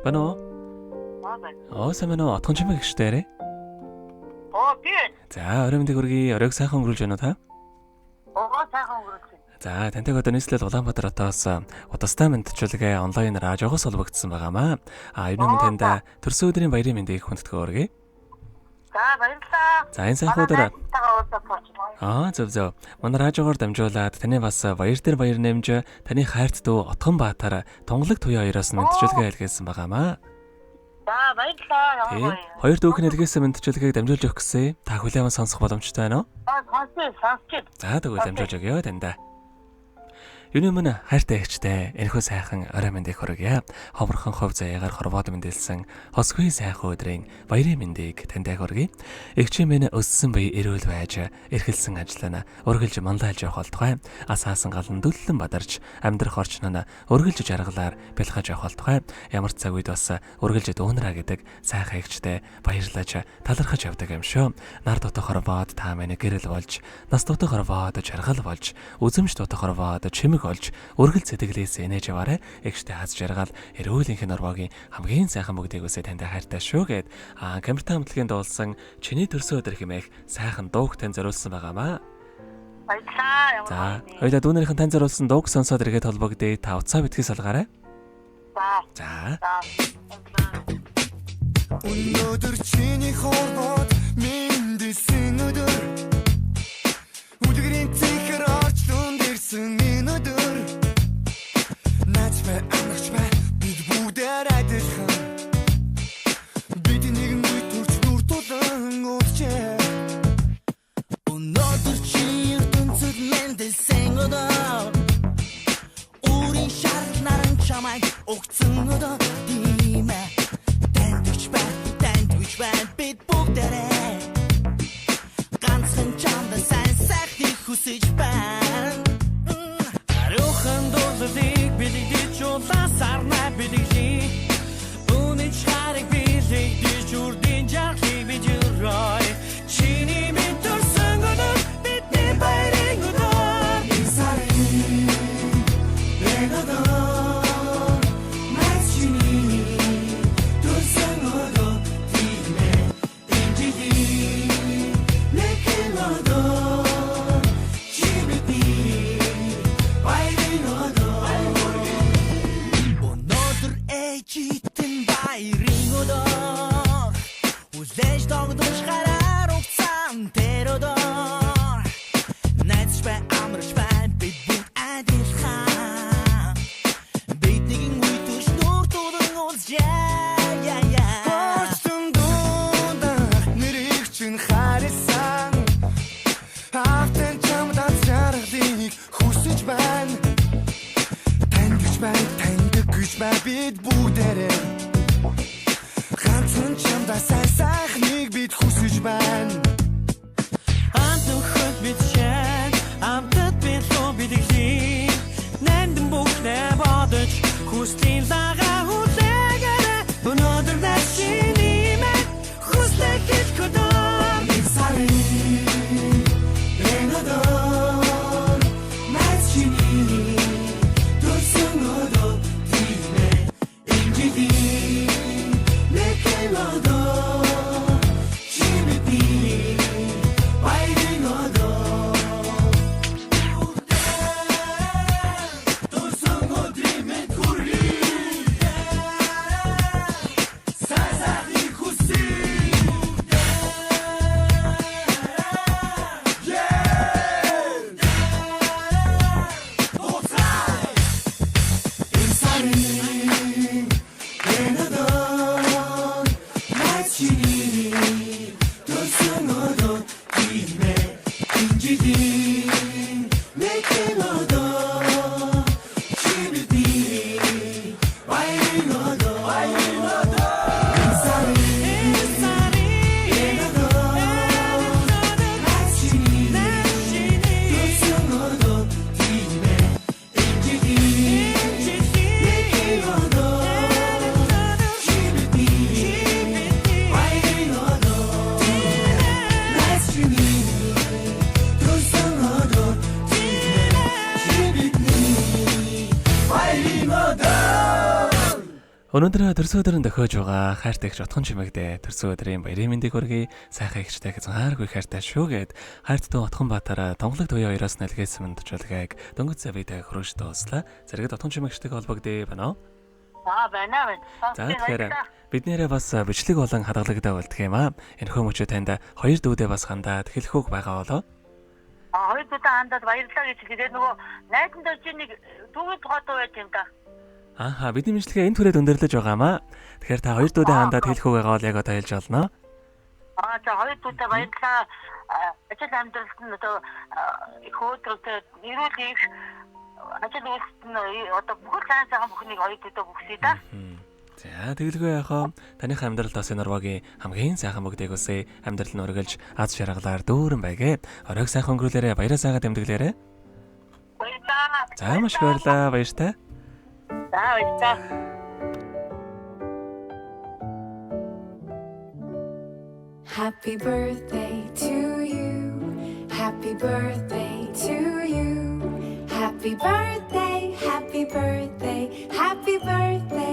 Бано. Сайн байна уу? Отхон чимээ гişтэй. Би. За, орой мэндийг хүргэе. Оройг сайхан өнгөрүүлж байна уу та? Сайхан өнгөрүүлж. За, тантай одоо нийслэл Улаанбаатар хотоос удастай мэдчилгээ онлайн радиогоос холбогдсон байгаамаа. Ер нь танд төрсөн өдрийн баярын мэндийг хүндэтгэж өргөе. За, баярлалаа. За, энэ сайхан өдөр. Зөв. Манай радиогоор дамжуулаад таны бас баяр дээр баяр нэмж таны хайрт дүү Отхон Баатар тунгалаг туяа хоёроос мэдчилгээ илгээсэн байгаамаа. За, баярлалаа. Хоёр дүүхний илгээсэн мэдчилгээг дамжуулж өгөх гэсэн. Та хүлээвэн сонсох боломжтой байна уу? Сонсчих. За, тэгвэл дамжуулж өгье танда. Юуны мөн хайртай эгчтэй энэхүү сайхан орой мэндийг хүргье. Ховрхон хов заяагаар хорвоод мэндэлсэн хосгүй сайхан өдрийн баярын мэндийг танд хүргэе. Эгчийн минь өссөн бие эрүүл байж эрхэлсэн ажиллана өргөлж манлайлж явах болтугай. Асаасан галан дүллэн бадарч амьдрах орчин нь өргөлж жаргалаар бэлхэж явах болтугай. Ямар ч цаг үед бас өргөлж дуунараа гэдэг сайхан эгчтэй баярлаж талархаж явдаг юм шүү. Нар дотоо хорвоод та минь гэрэл болж, нас дотоо хорвоод жаргал болж, үзэмж дотоо хорвоод чимэг олж өргөл зэтгэлээс энэж яваарэ. Эгчтэй хаз жаргал эрүүлийнх нь орвогийн хамгийн сайхан бүгдийг үсэ танд хайртай шүү гэд камертай хамтлагийн дуулсан чиний төрсөн өдөр хэмээх сайхан дууг тань зориулсан байгаамаа. Баярлалаа. За, хоёулаа дүүнэрийн тань зориулсан дууг сонсоод иргэд холбогдъё. Та уцаа битгий салгаарай. За. Өнөөдөр чиний хорвоод мэндэлсэн өдөр үлгэрийн цэхэр орчлон дэрсэн энэ өдөр начбай амарчбай бид бүгдээр адилхан бид нэгэн үйтүрч нүр тулан уулчээ өнөөдөр чи ертөнцөд мэндэлсэн өдөр үрийн шар наран чамайг огцсон өдөр тийм ээ тандвич бай бид бүгдээрээ ганцхан чамд сайн сайхныг хүсэж байна. Арухан дуулыг бидий чулаасарна бидий үнэн чарыг бидий чурдин жархи бидюрой чиний минь төрсөн өдөр бидний баярын өдөр инсарин лэгодор бид бүгдээрээ ганцхан чамдаа сайн сайхныг бид хүсэж байна. Антохот бид шэн амтад бид лоо бидгий нэндэн бүхнээ бодож хүслийн лагаа хүлээгээрэ өнөөдөр начиний мэн хүслэх гэж хөдөө инсарин лэгодор начиний төрсөн өдөр Өнөөдөр төрсөн өдрөнд төхөөж байгаа хайртай их утхан чимэгдээ төрсөн өдрийн баярын мэндийг хүргэе. Сайхан ихтэй хязгааргүй хайртай шүүгээд хайрт дуу утхан баатараа тонголог туяа хоёроос нэлгээсэн мэндчилгээг дөнгөж завитай хөрөж дууслаа. Зэрэгэд утхан чимэгчтэйг холбогдъё байна уу? Байна. За тэгэхээр биднэрээ бас бичлэг болон хадгалагтай болдго юм аа. Энэхүү мөчөө танд хоёр дүүдээ бас хандаад хэлэхүүг байгаа болоо. Хоёр дуудаа хандаад баярлалаа гэж хэлээд нөгөө найзандаа чи нэг түүний тухай дуу байж юм да. Ааха, бидний мэдлэгээ энэ түрээд өндөрлөж байгаамаа. Тэгэхээр та хоёр дүүдээ хандаад хэлэхүүг байгаа бол яг одоо хэлж болно. За хоёр дуудаа баярлалаа. Ажил амьдралд нь одоо их өдрөөр нэрүүл их ажил үйлсэнд одоо бүхэл сайхан бүхнийг хоёр дуудаа бүгсээ да. За тэгэлгүй яхаа таних амьдралд бас энэ урвагийн хамгийн сайхан бүгдийг үсэ амьдрал нь өргөлж аз жаргалаар дүүрэн байгээ. Оройг сайхан өнгөрүүлээрэ баяраа сайхан тэмдэглээрэ. Баярлалаа. За маш их баярлалаа баяртай. Баярлалаа. Happy birthday to you. Happy birthday to you. Happy birthday, happy birthday, happy birthday